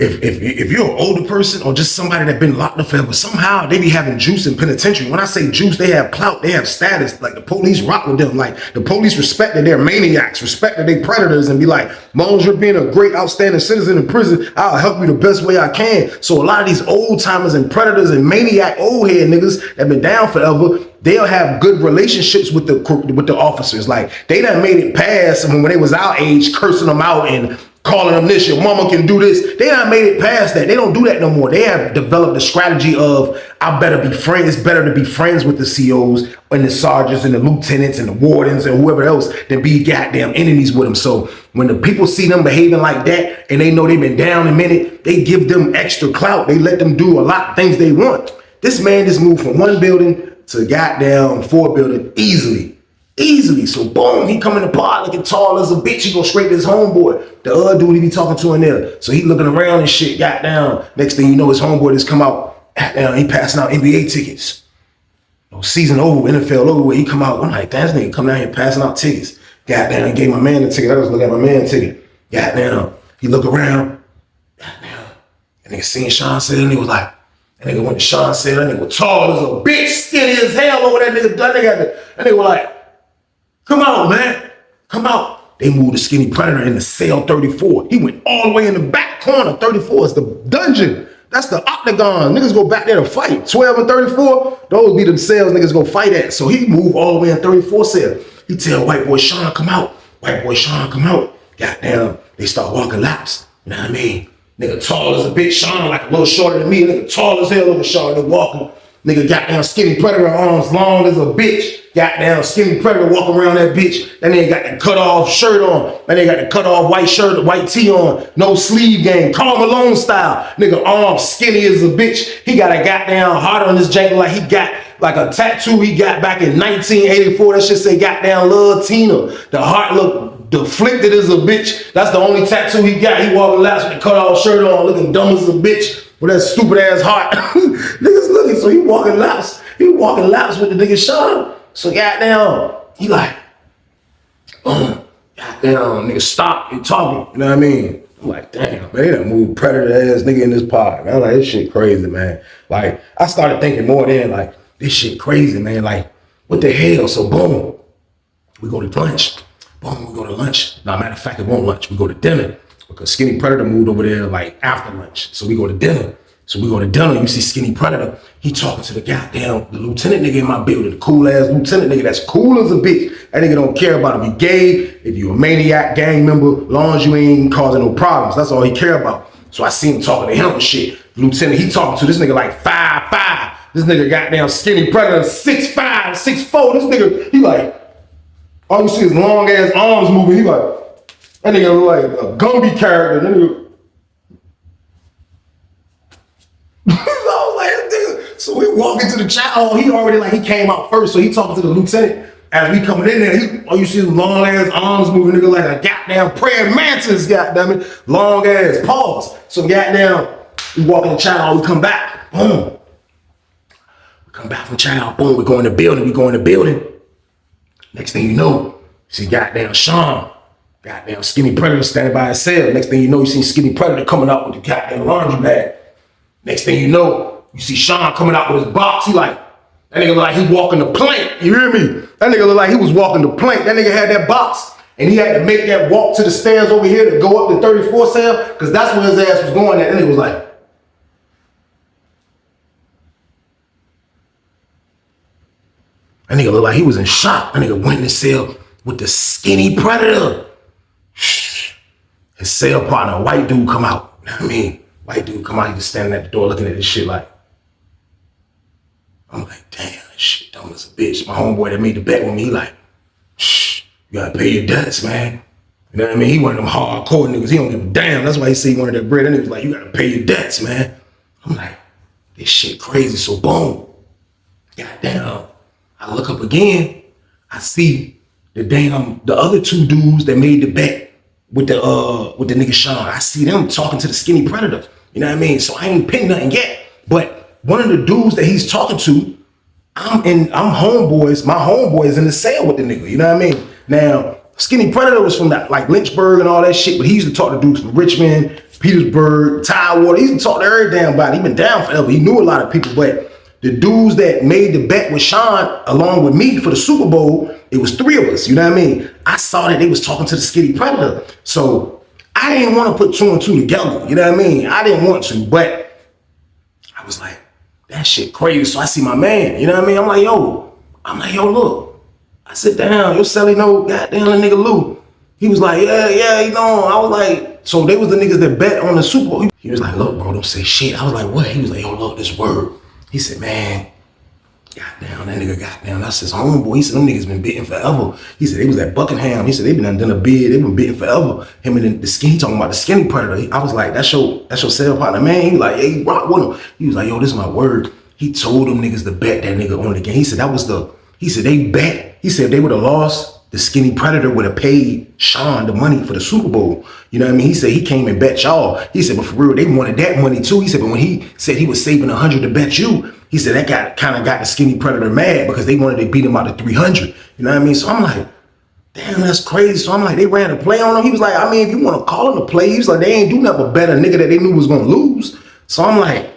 if you're an older person or just somebody that been locked up forever, somehow they be having juice in penitentiary. When I say juice, they have clout, they have status. Like the police rock with them. Like the police respect that they're maniacs, respect that they predators, and be like, as long as you're being a great, outstanding citizen in prison, I'll help you the best way I can. So a lot of these old timers and predators and maniac old head niggas that been down forever, they'll have good relationships with the officers. Like they done made it past when they was our age, cursing them out and calling them this, your mama can do this. They done made it past that. They don't do that no more. They have developed a strategy of, I better be friends. It's better to be friends with the COs and the sergeants and the lieutenants and the wardens and whoever else than be goddamn enemies with them. So when the people see them behaving like that and they know they've been down a minute, they give them extra clout. They let them do a lot of things they want. This man just moved from 1 building to goddamn 4 building easily. So boom, he come in the pod looking tall as a bitch. He go straight to his homeboy. The other dude he be talking to in there. So he looking around and shit, goddamn. Next thing you know, his homeboy just come out. Goddamn, he passing out NBA tickets. Season over, NFL over, he come out. I'm like, damn, this nigga come down here passing out tickets. Goddamn, he gave my man the ticket. I just look at my man ticket. Goddamn, he look around. Goddamn, and nigga seen Sean said, and he was like, that nigga went to Sean said, that nigga was tall as a bitch, skinny as hell over that nigga. That nigga was like, come out, man. Come out. They moved the skinny predator in the cell 34. He went all the way in the back corner. 34 is the dungeon. That's the octagon. Niggas go back there to fight. 12 and 34, those be the cells niggas go fight at. So he moved all the way in 34 cell. He tell white boy Sean, come out. White boy Sean, come out. Goddamn, they start walking laps. You know what I mean? Nigga tall as a bitch. Sean like a little shorter than me. Nigga tall as hell over Sean. They walking. Nigga goddamn skinny predator, arms long as a bitch. Goddamn skinny predator walk around that bitch. That nigga got the cut off shirt on. That nigga got the cut off white shirt, white tee on. No sleeve game. Karl Malone style. Nigga arms skinny as a bitch. He got a goddamn heart on his jangle like he got like a tattoo he got back in 1984. That shit say goddamn Love Tina. The heart look deflected as a bitch. That's the only tattoo he got. He walking laps with the cut off shirt on, looking dumb as a bitch with that stupid ass heart. Niggas looking, so he walking laps. He walking laps with the nigga Sean. So goddamn, he like, goddamn, nigga, stop, you talking, you know what I mean? I'm like, damn, man, they done moved predator ass nigga in this pod, man. I'm like, this shit crazy, man. Like, I started thinking more then, like, this shit crazy, man. Like, what the hell? So boom, we go to lunch. Boom, we go to lunch. Now, matter of fact, it won't lunch. We go to dinner because Skinny Predator moved over there like after lunch. So we go to dinner. You see Skinny Predator, he talking to the the lieutenant nigga in my building, the cool ass lieutenant nigga that's cool as a bitch. That nigga don't care about if you gay, if you a maniac, gang member, as long as you ain't causing no problems. That's all he care about. So I see him talking to him and shit. Lieutenant, he talking to this nigga like 5'5". This nigga goddamn Skinny Predator 6'5", 6'4". This nigga, he like, all you see is long ass arms moving. He like, that nigga look like a Gumby character. That nigga. So we walk into the chat. Oh, he already like he came out first. So he talking to the lieutenant as we coming in there. All you see is long ass arms moving, nigga, like a goddamn praying mantis, goddamn it. Long ass paws. So goddamn, we walk in the chat. We come back. Boom. We come back from chat. Boom. We go in the building. Next thing you know, you see goddamn Sean, goddamn Skinny Predator standing by his cell. Next thing you know, you see Skinny Predator coming out with the goddamn laundry bag. Next thing you know, you see Sean coming out with his box. He like, that nigga look like he walking the plank. You hear me? That nigga look like he was walking the plank. That nigga had that box and he had to make that walk to the stairs over here to go up the 34 cell because that's where his ass was going at. That nigga was like, that nigga looked like he was in shock. That nigga went in the cell with the Skinny Predator. His cell partner, a white dude, come out. You know what I mean? White dude come out, he just standing at the door looking at this shit like, I'm like, damn, this shit dumb as a bitch. My homeboy that made the bet with me, he like, shh, you gotta pay your debts, man. You know what I mean? He one of them hardcore niggas. He don't give a damn. That's why he say he wanted that bread. And he was like, you gotta pay your debts, man. I'm like, this shit crazy. So boom, goddamn. I look up again, I see the other two dudes that made the bet with the nigga Sean. I see them talking to the Skinny Predator. You know what I mean? So I ain't pinned nothing yet. But one of the dudes that he's talking to, I'm homeboys. My homeboy is in the cell with the nigga. You know what I mean? Now, Skinny Predator was from that like Lynchburg and all that shit, but he used to talk to dudes from Richmond, Petersburg, Tidewater. He used to talk to every damn body. He been down forever. He knew a lot of people, but the dudes that made the bet with Sean along with me for the Super Bowl, it was three of us, you know what I mean? I saw that they was talking to the Skinny Predator. So I didn't want to put two and two together, you know what I mean? I didn't want to, but I was like, that shit crazy. So I see my man, you know what I mean? I'm like, yo, look. I sit down, yo, Sally, no, goddamn, that nigga Lou. He was like, yeah, you know, I was like, so they was the niggas that bet on the Super Bowl. He was like, look, bro, don't say shit. I was like, what? He was like, yo, look, this word. He said, man, goddamn, that nigga goddamn, that's his homeboy. He said, them niggas been bitten forever. He said, they was at Buckingham. He said, they been done a bid. They been bitten forever. Him and the skin, he talking about the Skinny Predator. I was like, that's your cell partner, man. He was like, hey, rock with him. He was like, yo, this is my word. He told them niggas to bet that nigga on the game. He said, he said, they bet. He said, if they would have lost, the Skinny Predator would have paid Sean the money for the Super Bowl. You know what I mean? He said he came and bet y'all. He said, but for real, they wanted that money too. He said, but when he said he was saving 100 to bet you, he said that kind of got the Skinny Predator mad because they wanted to beat him out of 300. You know what I mean? So I'm like, damn, that's crazy. So I'm like, they ran a play on him. He was like, I mean, if you want to call him a play, he was like, they ain't do nothing but bet a nigga that they knew was going to lose. So I'm like,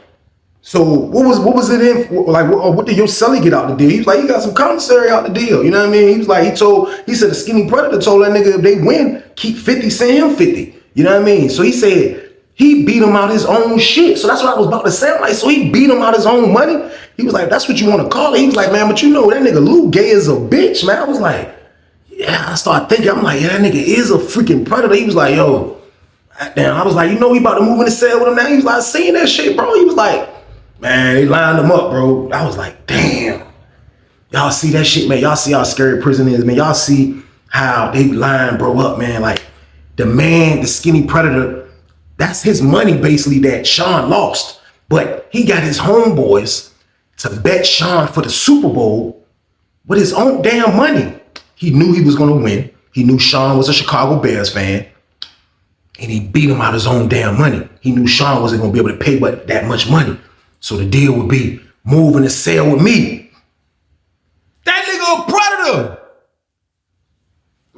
so what was it in? Like, what did your Sully get out the deal? He was like, he got some commissary out the deal. You know what I mean? He was like, he said the Skinny Predator told that nigga if they win, keep 50, send him 50. You know what I mean? So he said he beat him out his own shit. So that's what I was about to say. I'm like, so he beat him out his own money? He was like, that's what you want to call it? He was like, man, but you know, that nigga Lou gay as a bitch, man. I was like, yeah, I started thinking, I'm like, yeah, that nigga is a freaking predator. He was like, yo, damn. I was like, you know, he about to move in the cell with him now. He was like, seeing that shit, bro. He was like, Man, they lined them up, bro. I was like, damn. Y'all see that shit, man. Y'all see how scary prison is, man. Y'all see how they line bro up, man. Like, the man, the skinny predator, that's his money basically that Sean lost. But he got his homeboys to bet Sean for the Super Bowl with his own damn money. He knew he was going to win. He knew Sean was a Chicago Bears fan. And he beat him out of his own damn money. He knew Sean wasn't going to be able to pay but that much money. So the deal would be move in the cell with me. That nigga a predator.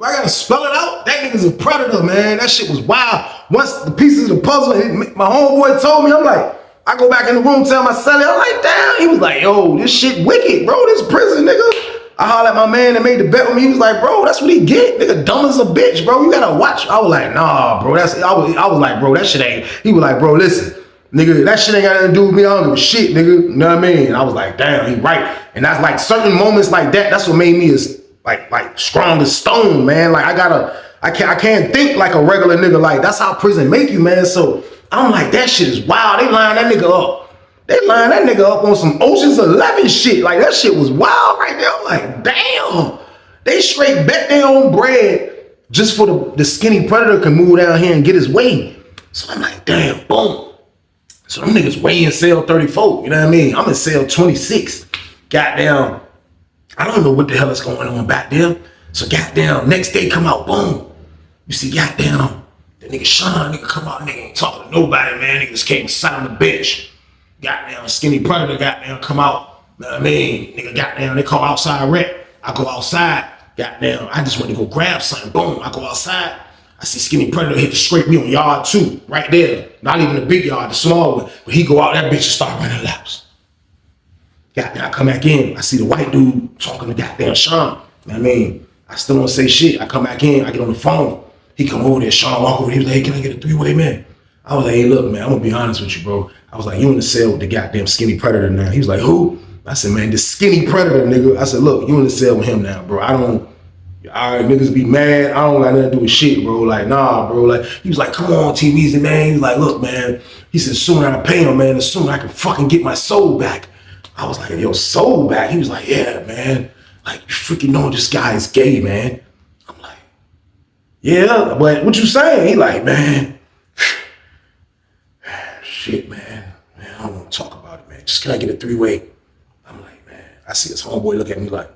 I gotta spell it out. That nigga's a predator, man. That shit was wild. Once the pieces of the puzzle, my homeboy told me, I'm like, I go back in the room, tell my celly, I'm like, damn. He was like, yo, this shit wicked, bro. This prison, nigga. I hollered at my man that made the bet with me. He was like, bro, that's what he get. Nigga, dumb as a bitch, bro. You gotta watch. I was like, nah, bro. I was like, bro, that shit ain't. He was like, bro, listen, nigga, that shit ain't got nothing to do with me. I don't give a shit, nigga. You know what I mean? And I was like, damn, he right. And that's like certain moments like that. That's what made me as like strong as stone, man. Like I can't think like a regular nigga. Like that's how prison make you, man. So I'm like, that shit is wild. They line that nigga up. They lined that nigga up on some Ocean's 11 shit. Like, that shit was wild right there. I'm like, damn. They straight bet their own bread just for the skinny predator can move down here and get his way. So I'm like, damn, boom. So them niggas way in cell 34. You know what I mean? I'm in cell 26. Goddamn. I don't know what the hell is going on back there. So goddamn, next day come out, boom. You see, goddamn, the nigga Sean, nigga come out, nigga ain't talking to nobody, man. Niggas came sat on the bench. Goddamn, skinny predator, goddamn, come out. You know what I mean? Nigga, goddamn, they call outside rec. I go outside. Goddamn, I just went to go grab something. Boom, I go outside. I see skinny predator hit the scrape. We on yard 2, right there. Not even the big yard, the small one. But he go out, that bitch and start running laps. Goddamn, I come back in. I see the white dude talking to goddamn Sean. You know what I mean? I still don't say shit. I come back in. I get on the phone. He come over there. Sean walk over. He was like, hey, can I get a 3-way, man? I was like, hey, look, man, I'm going to be honest with you, bro. I was like, you in the cell with the goddamn skinny predator now. He was like, who? I said, man, the skinny predator, nigga. I said, look, you in the cell with him now, bro. All right, niggas be mad. I don't got nothing to do with shit, bro. Like, nah, bro. Like, he was like, come on, TV's man. He was like, look, man. He said, sooner I pay him, man, the sooner I can fucking get my soul back. I was like, yo, soul back? He was like, yeah, man. Like, you freaking know this guy is gay, man. I'm like, yeah, but what you saying? He like, man, shit, man. Man, I don't want to talk about it, man. Just can I get a 3-way? I'm like, man. I see this homeboy look at me like,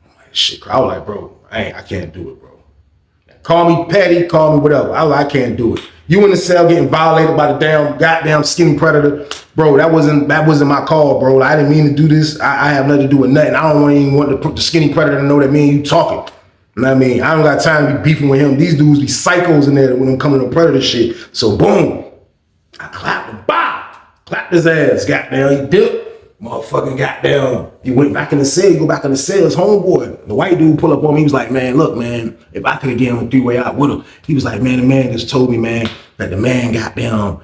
I'm like, shit. I was like, bro, I can't do it, bro. Call me petty, call me whatever. I can't do it. You in the cell getting violated by the goddamn skinny predator, bro. That wasn't my call, bro. I didn't mean to do this. I have nothing to do with nothing. I don't even want the skinny predator to know that me and you talking. You know what I mean? I don't got time to be beefing with him. These dudes be psychos in there when I'm coming to predator shit. So boom, I clapped him, clapped his ass. Goddamn, he dipped. Motherfucking goddamn, he went back in the cell. He go back in the cell. His homeboy, the white dude, pull up on me. He was like, man, look, man, if I could have given him a 3-way out with him. He was like, man, the man just told me, man, that the man goddamn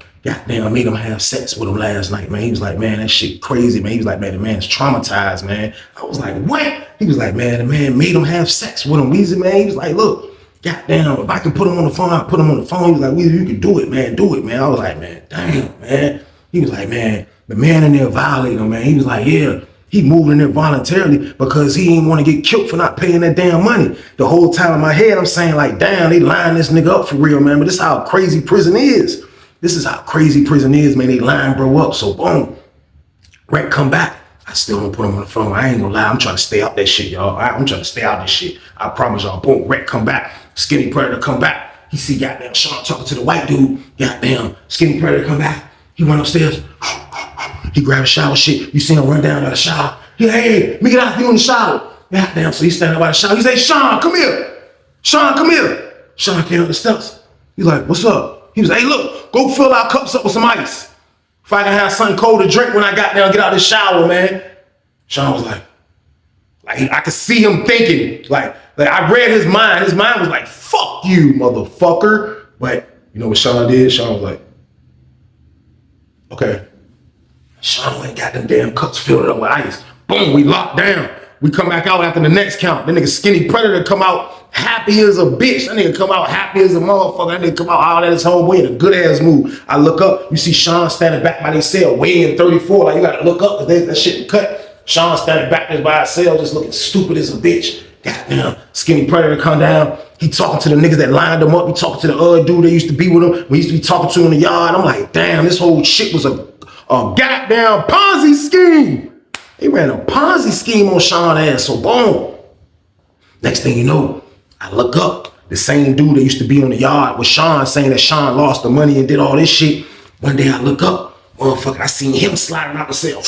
made him have sex with him last night, man. He was like, man, that shit crazy, man. He was like, man, the man's traumatized, man. I was like, what? He was like, man, the man made him have sex with him, Weezy, man. He was like, look, goddamn, if I can put him on the phone, I'll put him on the phone. He was like, Weezy, you can do it, man. Do it, man. I was like, man, damn, man. He was like, man, the man in there violated him, man. He was like, yeah, he moved in there voluntarily because he didn't want to get killed for not paying that damn money. The whole time in my head, I'm saying like, damn, they line this nigga up for real, man. But this is how crazy prison is. This is how crazy prison is, man. They line bro up. So boom, Rec come back. I still don't put him on the phone. I ain't gonna lie. I'm trying to stay out that shit, y'all. I'm trying to stay out this shit. I promise y'all. Boom, Rec come back. Skinny predator come back. He see goddamn Sean talking to the white dude. Goddamn skinny predator come back. He went upstairs. He grabbed a shower shit. You see him run down by the shower. He like, hey, let me get out of you in the shower. Goddamn, so he's standing by the shower. He say, Sean, come here. Sean, come here. Sean came up the steps. He's like, what's up? He was like, hey, look, go fill our cups up with some ice. If I can have something cold to drink when I got down, get out of the shower, man. Sean was like I could see him thinking, like I read his mind. His mind was like, fuck you, motherfucker. But you know what Sean did? Sean was like, okay. Sean ain't got them damn cups filled up with ice. Boom, we locked down. We come back out after the next count. The nigga skinny predator come out. happy as a bitch. That nigga come out happy as a motherfucker. That nigga come out all at his homeboy in a good ass mood. I look up, you see Sean standing back by his cell, weighing 34. Like, you gotta look up because that shit cut. Sean standing back there by his cell, just looking stupid as a bitch. Goddamn, Skinny Predator come down. He talking to the niggas that lined him up. He talking to the other dude that used to be with him. We used to be talking to him in the yard. I'm like, damn, this whole shit was a goddamn Ponzi scheme. They ran a Ponzi scheme on Sean ass, so boom. Next thing you know, I look up. The same dude that used to be on the yard with Sean saying that Sean lost the money and did all this shit. One day I look up, motherfucker, I seen him sliding out the cell.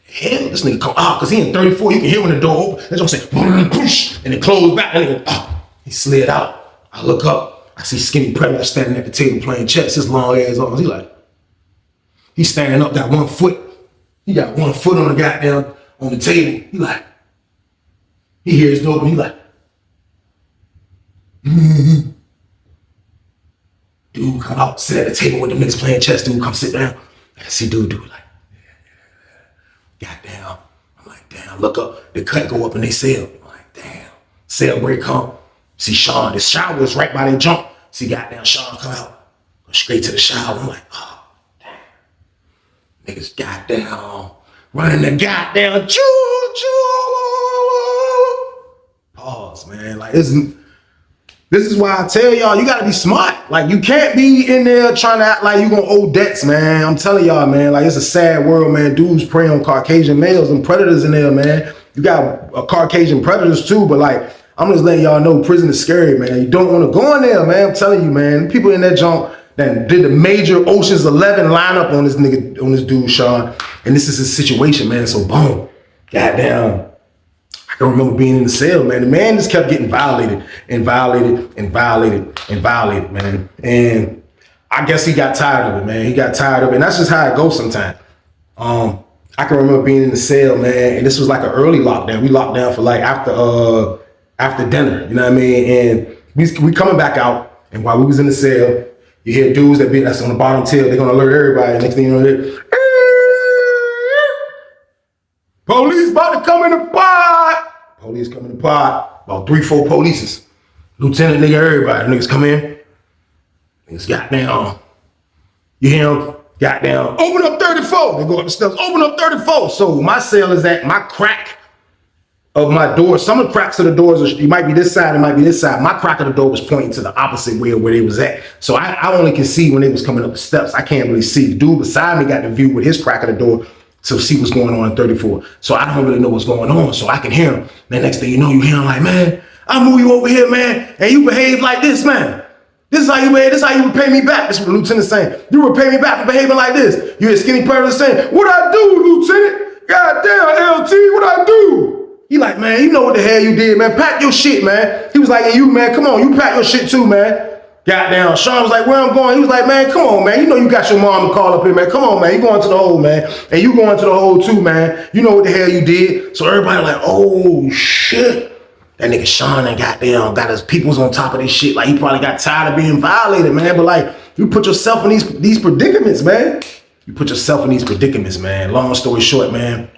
Hell, this nigga come out, cause he in 34, you can hear when the door open. That's what I'm saying, and it closed back, and he slid out. I look up, I see Skinny Predator standing at the table playing chess, his long ass arms. He's standing up, got 1 foot. He got 1 foot on the goddamn, on the table. He hears the open, Dude come out, sit at the table with the niggas playing chess, dude come sit down. I see dude goddamn. I'm like, damn, look up. The cut go up in they cell. I'm like, damn. Cell break come. See Sean, the shower was right by their jump. See goddamn Sean come out. Go straight to the shower. I'm like, oh, damn. Niggas goddamn running the goddamn choo. Pause, man. Like, this is why I tell y'all, you gotta be smart. Like, you can't be in there trying to act like you gonna owe debts, man. I'm telling y'all, man, like, it's a sad world, man. Dudes prey on Caucasian males and predators in there, man. You got Caucasian predators too, but like, I'm just letting y'all know prison is scary, man. You don't wanna go in there, man. I'm telling you, man. People in that junk that did the major Ocean's 11 lineup on this nigga, on this dude, Sean. And this is his situation, man. So boom, goddamn. I can remember being in the cell, man. The man just kept getting violated, man. And I guess he got tired of it, man. He got tired of it. And that's just how it goes sometimes. I can remember being in the cell, man, and this was like an early lockdown. We locked down for like after dinner, you know what I mean? And we coming back out, and while we was in the cell, you hear dudes that's on the bottom tier, they're gonna alert everybody. Next thing you know, police about to come in the pod. Police come in the pod. About 3-4 polices. Lieutenant, nigga, everybody. Niggas come in. Niggas goddamn. You hear them? Goddamn. Open up 34. They go up the steps. Open up 34. So my cell is at my crack of my door. Some of the cracks of the doors, it might be this side, it might be this side. My crack of the door was pointing to the opposite way of where they was at. So I only can see when they was coming up the steps. I can't really see. The dude beside me got the view with his crack of the door to see what's going on in 34. So I don't really know what's going on, so I can hear him. Then next thing you know, you hear him like, man, I move you over here, man, and you behave like this, man. This is how you behave, this is how you repay me back. This is what the lieutenant's saying. You repay me back for behaving like this. You hear Skinny Predator saying, what I do, lieutenant? Goddamn, LT, what I do? He like, man, you know what the hell you did, man. Pack your shit, man. He was like, hey, you, man, come on, you pack your shit too, man. Goddamn, Sean was like, where I'm going? He was like, man, come on, man. You know you got your mom to call up here, man. Come on, man. You going to the hole, man. And you going to the hole too, man. You know what the hell you did. So everybody like, oh, shit. That nigga Sean and goddamn got his peoples on top of this shit. Like, he probably got tired of being violated, man. But like, you put yourself in these predicaments, man. You put yourself in these predicaments, man. Long story short, man.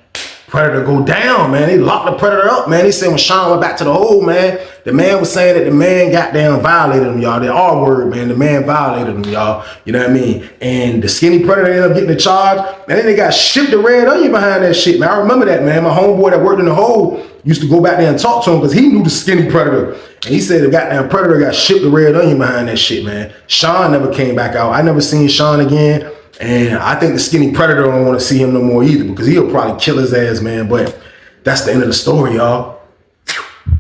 Predator go down, man. They locked the Predator up, man. They said when Sean went back to the hole, man, the man was saying that the man goddamn violated him, y'all. The R word, man. The man violated him, y'all. You know what I mean? And the Skinny Predator ended up getting the charge. And then they got shipped the red onion behind that shit, man. I remember that, man. My homeboy that worked in the hole used to go back there and talk to him because he knew the Skinny Predator. And he said the goddamn Predator got shipped the red onion behind that shit, man. Sean never came back out. I never seen Sean again. And I think the Skinny Predator don't want to see him no more either because he'll probably kill his ass, man. But that's the end of the story, y'all.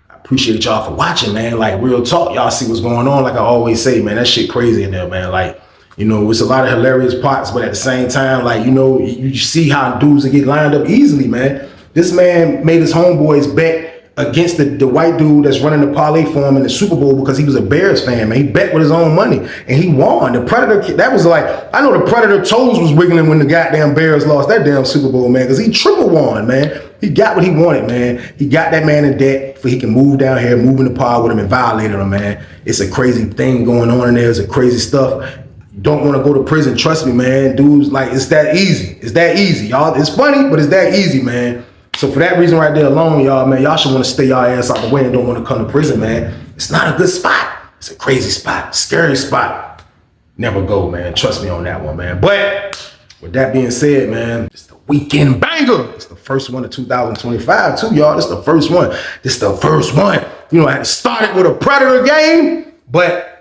I appreciate y'all for watching, man. Like, real talk, y'all see what's going on. Like I always say, man, that shit crazy in there, man. Like, you know, it's a lot of hilarious parts, but at the same time, like, you know, you see how dudes get lined up easily, man. This man made his homeboys bet against the white dude that's running the parlay for him in the Super Bowl because he was a Bears fan, man. He bet with his own money and he won. The Predator, that was like, I know the Predator toes was wiggling when the goddamn Bears lost that damn Super Bowl, man, because he triple won, man. He got what he wanted, man. He got that man in debt so he can move down here, move in the pod with him and violated him, man. It's a crazy thing going on in there. It's a crazy stuff. You don't want to go to prison. Trust me, man. Dudes, like, it's that easy. It's that easy, y'all. It's funny, but it's that easy, man. So for that reason right there alone, y'all, man, y'all should want to stay y'all ass out the way and don't want to come to prison, man. It's not a good spot. It's a crazy spot, scary spot. Never go, man. Trust me on that one, man. But with that being said, man, it's the weekend banger. It's the first one of 2025 too, y'all. It's the first one. This the first one. You know, I had to start it with a Predator game, but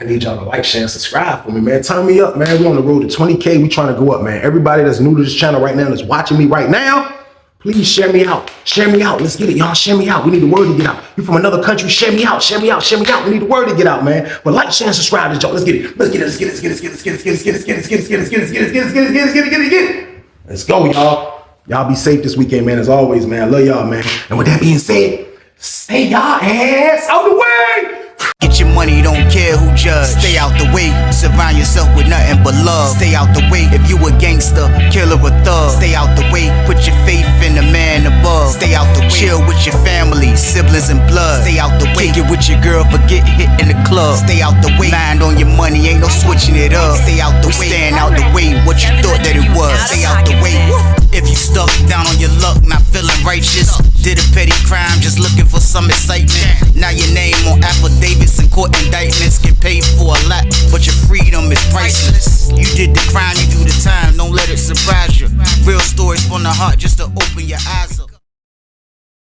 I need y'all to like, share, and subscribe for me, man. Turn me up, man. We on the road to 20K. We trying to go up, man. Everybody that's new to this channel right now, that's watching me right now, please share me out. Share me out. Let's get it, y'all. Share me out. We need the word to get out. You from another country, share me out. Share me out. Share me out. We need the word to get out, man. But like, share, and subscribe to y'all. Let's get it. Let's get it. Let's get it. Let's get it. Let's get it. Let's get it. Let's get it. Let's get it. Let's get it. Let's get it. Let's get it. Let's get it. Let's get it. Let's get it. Let's go, y'all. Y'all be safe this weekend, man. As always, man. I love y'all, man. And with that being said, stay y'all ass out the way.
Get your money, don't care who judge. Stay out the way, surround yourself with nothing but love. Stay out the way, if you a gangster, killer or thug. Stay out the way, put your faith in the man above. Stay out the way, chill with your family, siblings and blood. Stay out the way, kick it with your girl, forget hit in the club. Stay out the way, mind on your money, ain't no switching it up. Stay out the way, stand out the way, what you thought that it was. Stay out the way, if you stuck down on your luck, not feeling righteous. Did a petty crime, just looking for some excitement. Now your name on affidavits and court indictments. Get paid for a lot, but your freedom is priceless. You did the crime, you do the time, don't let it surprise you. Real stories from the heart just to open your eyes up.